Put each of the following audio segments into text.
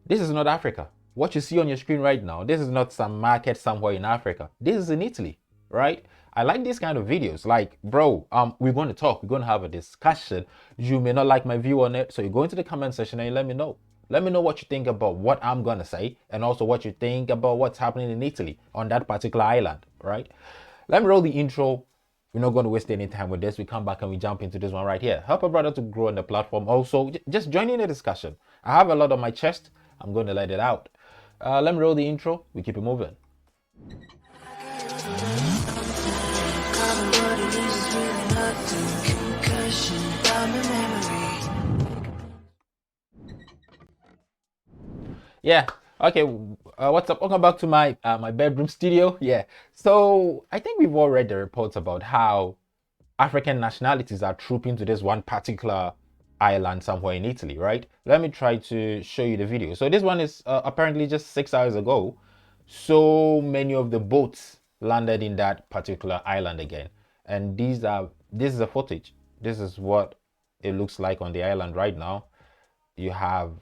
This is not Africa. What you see on your screen right now, this is not some market somewhere in Africa. This is in Italy, right? I like these kind of videos. Like, bro, we're going to talk. We're going to have a discussion. You may not like my view on it, so you go into the comment section and you let me know. Let me know what you think about what I'm going to say, and also what you think about what's happening in Italy on that particular island, right? Let me roll the intro. We're not going to waste any time with this. We come back and we jump into this one right here. Help a brother to grow on the platform. Also, just join in the discussion. I have a lot on my chest. I'm going to let it out. Let me roll the intro. We keep it moving. Yeah. Okay. What's up? Welcome back to my my bedroom studio. Yeah. So I think we've all read the reports about how African nationalities are trooping to this one particular island somewhere in Italy, right? Let me try to show you the video. So this one is apparently just 6 hours ago. So many of the boats landed in that particular island again, and this is a footage. This is what it looks like on the island right now. You have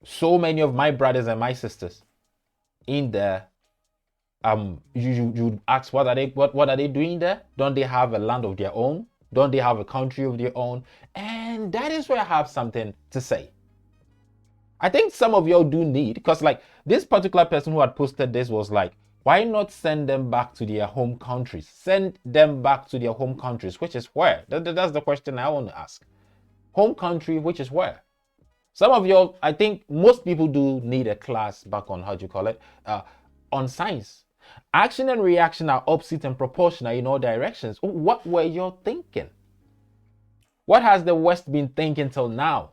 so many of my brothers and my sisters in there. You ask, what are they doing there? Don't they have a land of their own? Don't they have a country of their own? And that is where I have something to say. I think some of y'all do need, because like this particular person who had posted this was like, why not send them back to their home countries? Send them back to their home countries, which is where? That's the question I want to ask. Home country, which is where? Some of y'all, I think most people do need a class back on, how do you call it? On science. Action and reaction are opposite and proportional in all directions. What were you thinking? What has the West been thinking till now?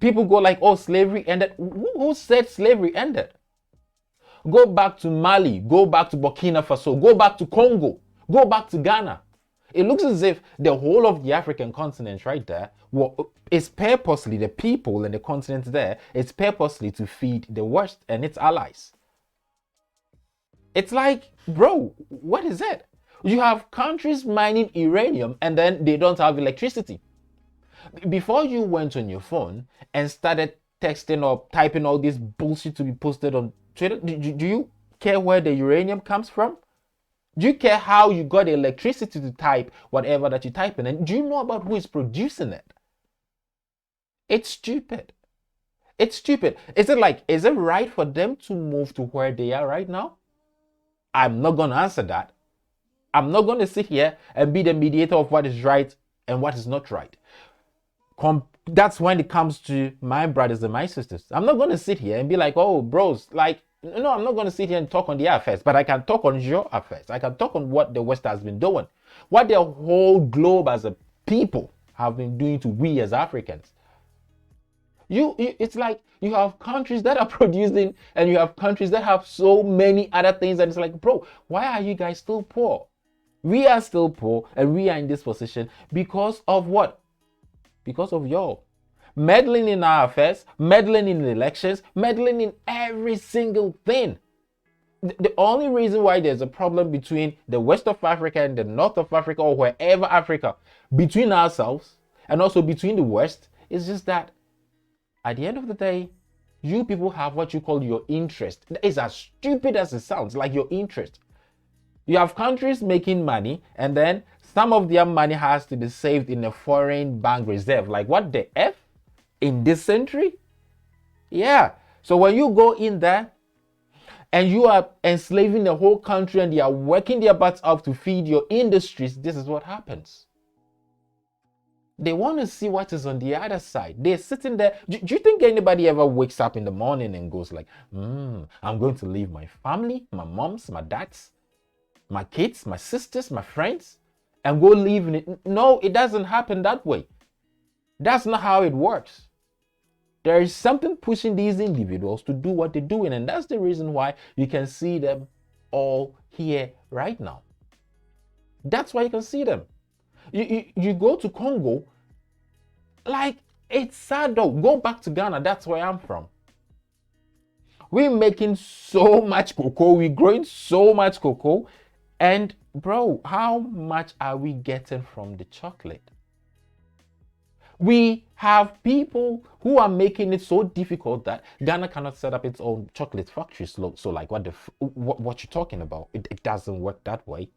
People go like, oh, slavery ended. Who said slavery ended? Go back to Mali, go back to Burkina Faso, go back to Congo, go back to Ghana. It looks as if the whole of the African continent right there is purposely, the people and the continent there, it's purposely to feed the West and its allies. It's like, bro, what is it? You have countries mining uranium and then they don't have electricity. Before you went on your phone and started texting or typing all this bullshit to be posted on Twitter, do you care where the uranium comes from? Do you care how you got the electricity to type whatever that you type in? And do you know about who is producing it? It's stupid. It's stupid. Is it right for them to move to where they are right now? I'm not going to answer that. I'm not going to sit here and be the mediator of what is right and what is not right. That's when it comes to my brothers and my sisters. I'm not going to sit here and be like, oh, bros, like, no, I'm not going to sit here and talk on their affairs, but I can talk on your affairs. I can talk on what the West has been doing, what the whole globe as a people have been doing to we as Africans. It's like you have countries that are producing and you have countries that have so many other things, and it's like, bro, why are you guys still poor? We are still poor and we are in this position because of what? Because of y'all meddling in our affairs, meddling in elections, meddling in every single thing. The only reason why there's a problem between the West of Africa and the North of Africa, or wherever Africa, between ourselves and also between the West, is just that at the end of the day, you people have what you call your interest. It's as stupid as it sounds, like your interest. You have countries making money, and then some of their money has to be saved in a foreign bank reserve. Like, what the F? In this century? Yeah. So when you go in there and you are enslaving the whole country and they are working their butts off to feed your industries, this is what happens. They want to see what is on the other side. They're sitting there. Do you think anybody ever wakes up in the morning and goes like, I'm going to leave my family, my moms, my dads, my kids, my sisters, my friends, and go live in it? No, it doesn't happen that way. That's not how it works. There is something pushing these individuals to do what they're doing, and that's the reason why you can see them all here right now. That's why you can see them. You go to Congo, like, it's sad though. Go back to Ghana, that's where I'm from. We're making so much cocoa, we're growing so much cocoa, and bro, how much are we getting from the chocolate? We have people who are making it so difficult that Ghana cannot set up its own chocolate factory. So like, what you're talking about? It doesn't work that way.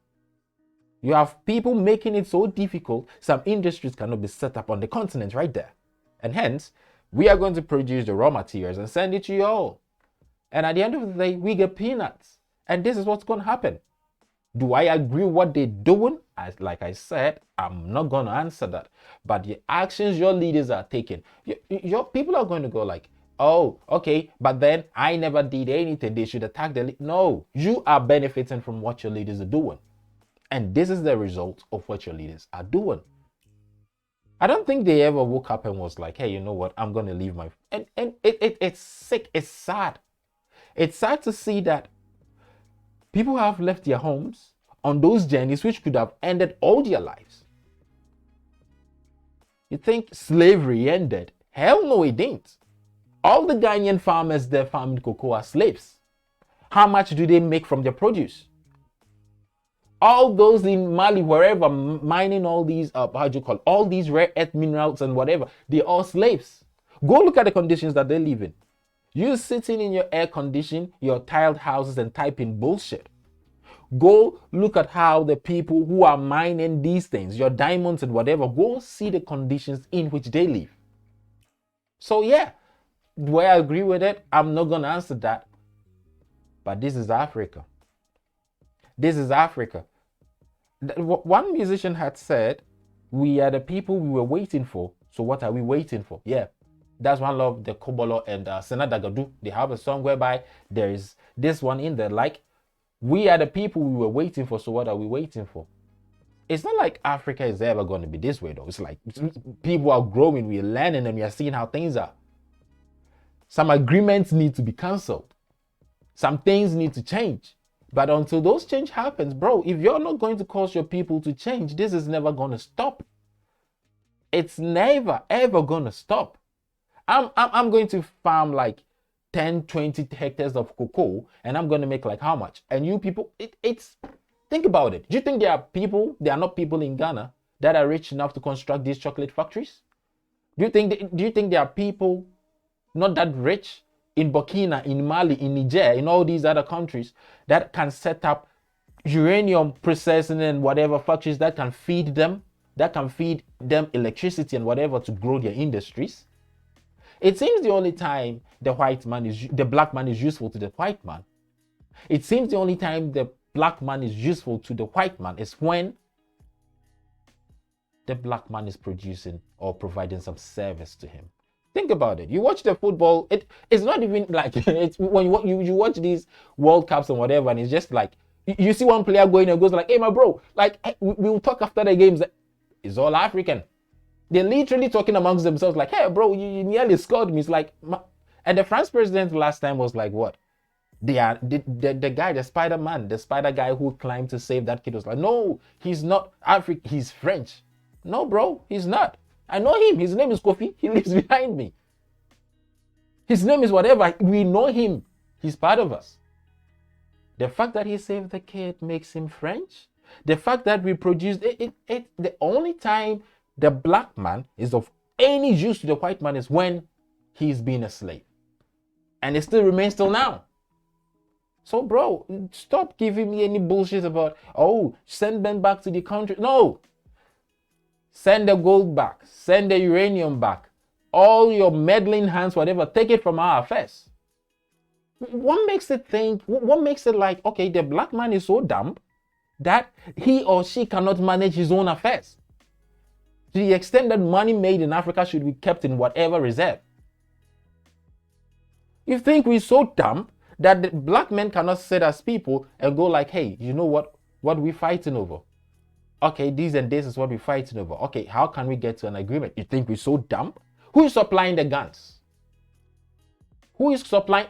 You have people making it so difficult, some industries cannot be set up on the continent right there. And hence, we are going to produce the raw materials and send it to you all. And at the end of the day, we get peanuts. And this is what's going to happen. Do I agree with what they're doing? Like I said, I'm not going to answer that. But the actions your leaders are taking, your people are going to go like, oh, okay, but then I never did anything. They should attack the leader. No, you are benefiting from what your leaders are doing. And this is the result of what your leaders are doing. I don't think they ever woke up and was like, hey, you know what? I'm going to leave my... And it's sick. It's sad. It's sad to see that people have left their homes on those journeys which could have ended all their lives. You think slavery ended? Hell no, it didn't. All the Ghanaian farmers there farming cocoa are slaves. How much do they make from their produce? All those in Mali, wherever, mining all these, all these rare earth minerals and whatever, they're all slaves. Go look at the conditions that they live in. You sitting in your air condition, your tiled houses and typing bullshit. Go look at how the people who are mining these things, your diamonds and whatever, go see the conditions in which they live. So yeah, do I agree with it? I'm not going to answer that. But this is Africa. This is Africa. One musician had said, we are the people we were waiting for. So what are we waiting for? Yeah, that's one of the Kobolo and Senadagadu. They have a song whereby there is this one in there, like, we are the people we were waiting for. So what are we waiting for? It's not like Africa is ever going to be this way though. It's like people are growing, we're learning, and we are seeing how things are. Some agreements need to be cancelled. Some things need to change. But until those change happens, bro, if you're not going to cause your people to change, this is never going to stop. It's never, ever going to stop. I'm going to farm like 10, 20 hectares of cocoa, and I'm going to make like how much? And you people, think about it. Do you think there are not people in Ghana that are rich enough to construct these chocolate factories? Do you think there are people not that rich in Burkina, in Mali, in Niger, in all these other countries that can set up uranium processing and whatever factories that can feed them electricity and whatever to grow their industries? It seems the only time the black man is useful to the white man. It seems the only time the black man is useful to the white man is when the black man is producing or providing some service to him. Think about it. You watch the football, it's not even like, it's when you watch these World Cups and whatever, and it's just like, you see one player going and goes like, hey, my bro, like, hey, we'll talk after the games. It's all African. They're literally talking amongst themselves like, hey, bro, you nearly scored me. It's like, and the France president last time was like, what? The guy, the Spider-Man, the spider guy who climbed to save that kid was like, no, he's not African, he's French. No, bro, he's not. I know him. His name is Kofi. He lives behind me. His name is whatever. We know him. He's part of us. The fact that he saved the kid makes him French. The fact that we produced the only time the black man is of any use to the white man is when he's been a slave. And it still remains till now. So, bro, stop giving me any bullshit about, oh, send them back to the country. No. Send the gold back. Send the uranium back. All your meddling hands, whatever, take it from our affairs. What makes it like, okay, the black man is so dumb that he or she cannot manage his own affairs. To the extent that money made in Africa should be kept in whatever reserve. You think we're so dumb that the black men cannot sit as people and go like, hey, you know what are we fighting over? Okay, this and this is what we're fighting over. Okay, how can we get to an agreement? You think we're so dumb? Who is supplying the guns? Who is supplying?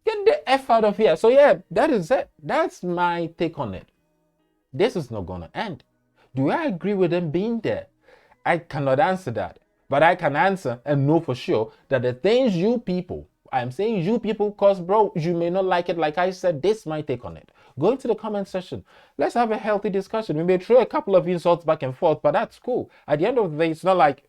Get the F out of here. So yeah, that is it. That's my take on it. This is not going to end. Do I agree with them being there? I cannot answer that. But I can answer and know for sure that the things you people, I'm saying you people because, bro, you may not like it. Like I said, this is my take on it. Go into the comment section. Let's have a healthy discussion. We may throw a couple of insults back and forth, but that's cool. At the end of the day, it's not like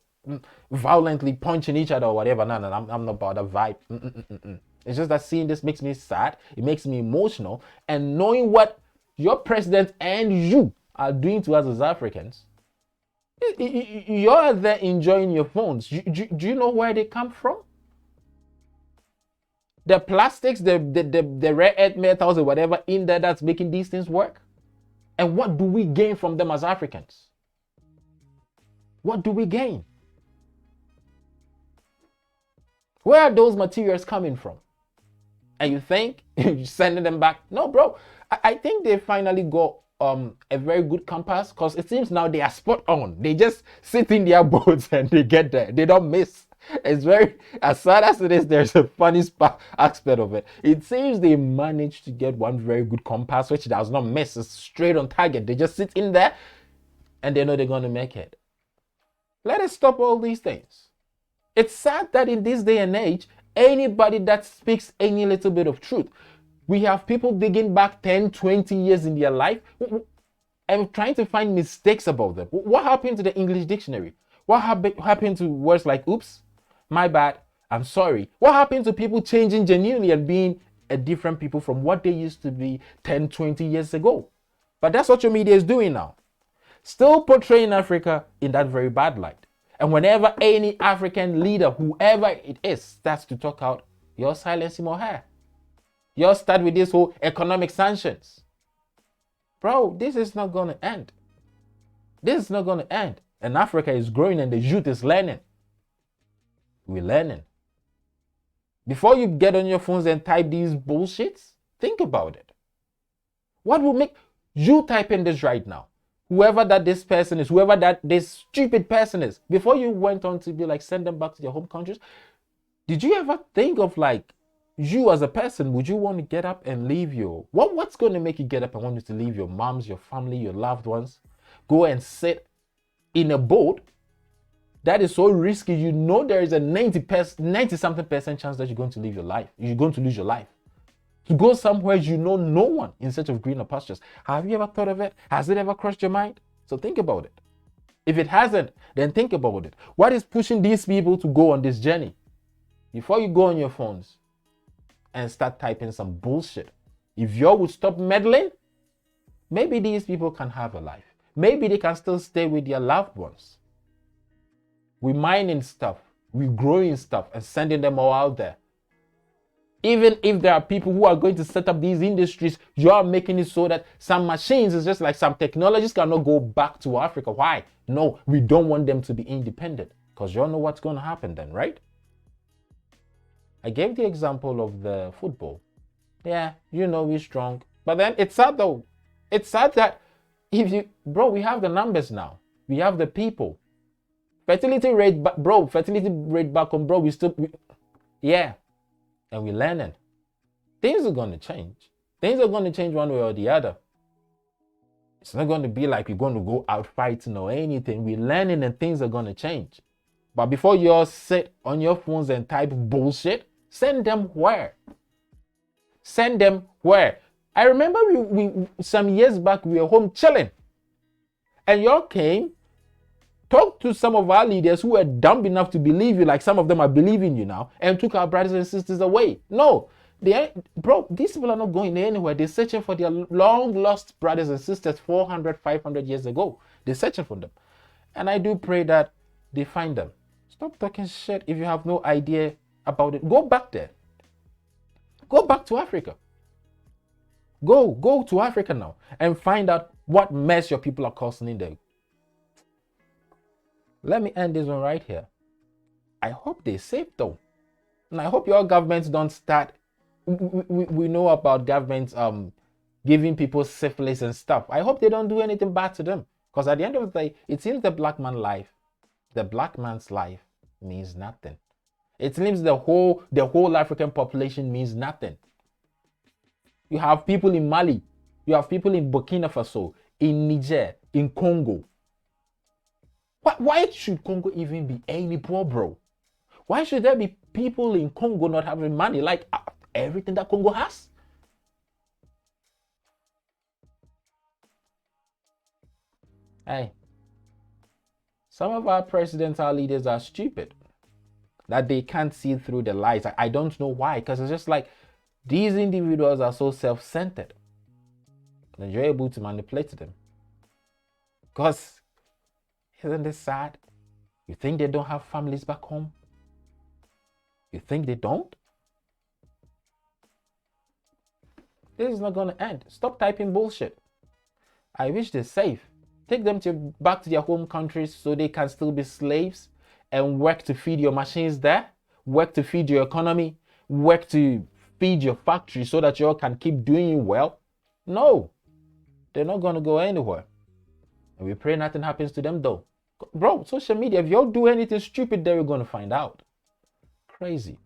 violently punching each other or whatever. No, I'm not about that vibe. It's just that seeing this makes me sad. It makes me emotional. And knowing what your president and you are doing to us as Africans, you're there enjoying your phones. Do you know where they come from? The plastics, the rare earth metals or whatever in there that's making these things work. And what do we gain from them as Africans? What do we gain? Where are those materials coming from? And you think you're sending them back? No, bro. I think they finally got a very good compass, because it seems now they are spot on. They just sit in their boats and they get there. They don't miss. It's very, as sad as it is, there's a funny aspect of it. It seems they managed to get one very good compass which does not miss. It's straight on target. They just sit in there and they know they're going to make it. Let us stop all these things. It's sad that in this day and age, anybody that speaks any little bit of truth, we have people digging back 10, 20 years in their life and trying to find mistakes about them. What happened to the English dictionary? What happened to words like oops, my bad, I'm sorry? What happened to people changing genuinely and being a different people from what they used to be 10, 20 years ago? But that's what your media is doing now. Still portraying Africa in that very bad light. And whenever any African leader, whoever it is, starts to talk out, you're silencing more hair. You'll start with this whole economic sanctions. Bro, this is not going to end. This is not going to end. And Africa is growing and the youth is learning. We're learning. Before you get on your phones and type these bullshits, think about it. What will make you type in this right now? Whoever that this person is, whoever that this stupid person is, before you went on to be like, send them back to their home countries, did you ever think of like, you as a person, would you want to get up and leave your, what's going to make you get up and want you to leave your moms, your family, your loved ones, go and sit in a boat that is so risky? You know there is a 90-something% chance that you're going to leave your life. You're going to lose your life. To go somewhere you know no one in search of greener pastures. Have you ever thought of it? Has it ever crossed your mind? So think about it. If it hasn't, then think about it. What is pushing these people to go on this journey? Before you go on your phones and start typing some bullshit, if you would stop meddling, maybe these people can have a life. Maybe they can still stay with their loved ones. We're mining stuff, we're growing stuff and sending them all out there. Even if there are people who are going to set up these industries, you are making it so that some machines, is just like some technologies, cannot go back to Africa. Why? No, we don't want them to be independent, because you all know what's going to happen then, right? I gave the example of the football. Yeah, you know we're strong. But then it's sad though. It's sad that we have the numbers now. We have the people. Fertility rate back home, bro, yeah. And we're learning. Things are going to change. Things are going to change one way or the other. It's not going to be like we're going to go out fighting or anything. We're learning and things are going to change. But before you all sit on your phones and type bullshit, send them where? Send them where? I remember we some years back, we were home chilling. And y'all came, talked to some of our leaders who were dumb enough to believe you, like some of them are believing you now, and took our brothers and sisters away. No, these people are not going anywhere. They're searching for their long lost brothers and sisters 400, 500 years ago. They're searching for them. And I do pray that they find them. Stop talking shit if you have no idea about it. Go back there. Go back to Africa. Go to Africa now and find out what mess your people are causing in there. Let me end this one right here. I hope they're safe though. And I hope your governments don't start. We know about governments giving people syphilis and stuff. I hope they don't do anything bad to them. Because at the end of the day, it seems the black man's life means nothing. It seems the whole African population means nothing. You have people in Mali, you have people in Burkina Faso, in Niger, in Congo. Why should Congo even be any poor, bro? Why should there be people in Congo not having money like everything that Congo has? Hey, Some of our presidents, our leaders are stupid, that they can't see through the lies. I don't know why, because it's just like these individuals are so self-centered that you're able to manipulate them. Because isn't this sad? You think they don't have families back home? You think they don't? This is not going to end. Stop typing bullshit. I wish they're safe. Take them back to their home countries so they can still be slaves and work to feed your machines there, work to feed your economy, work to feed your factory so that you all can keep doing well. No, they're not going to go anywhere. And we pray nothing happens to them though. Bro, social media, if y'all do anything stupid there, you're going to find out. Crazy.